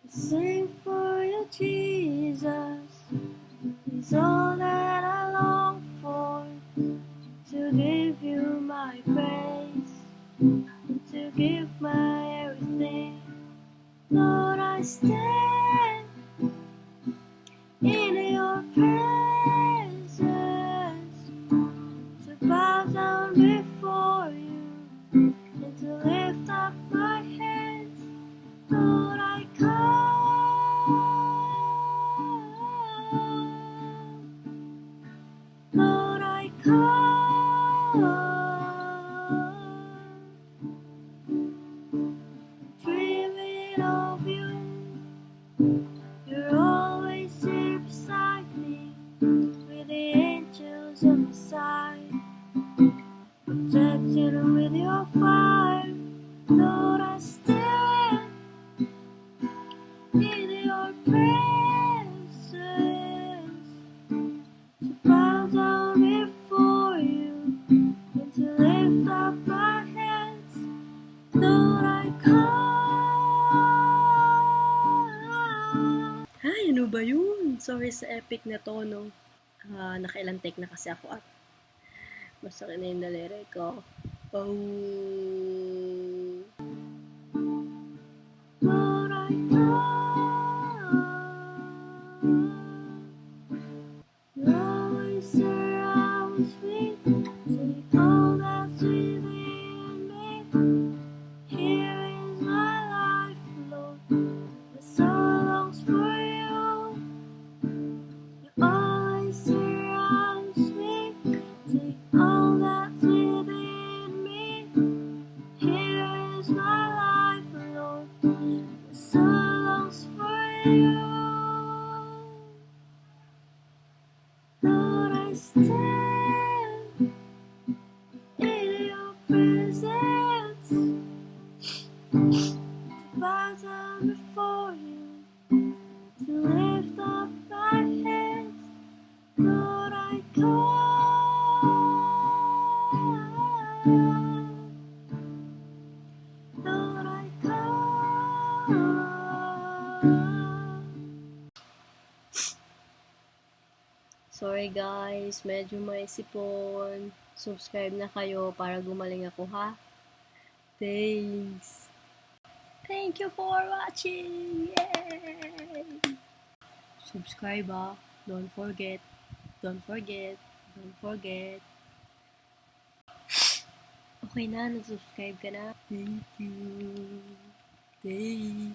Sing for you, Jesus, is all that I long for. To give you my praise, to give my everything. Lord, I stand in your presence, to bow down before you, and to lift up my hands. Lord, I come. Lord, I come. Dreaming of you, you're always here beside me, with the angels on my side, protecting with your fire. Lord, I stand in your presence, to bow down before you, and to lift up my hands. Lord, I come. Ay, ano ba yun? Sorry sa epic na to, no? Nakailang take na kasi ako at masakit na yung daliri ko. Oh. Lord, I come. You always surround me, take all that's within me. Here is my life, Lord. My soul longs for you. You always surround me, take all that's within me. Here is my life, Lord. My soul longs for you. Lord, I stand in your presence, to bow down before you, to lift up my hands. Lord, I come. Lord, I come. Sorry guys, medyo may sipon. Subscribe na kayo para gumaling ako, ha? Thanks! Thank you for watching! Yay! Subscribe, ha? Don't forget. Don't forget. Don't forget. Okay na, nag-subscribe ka na. Thank you. Thanks.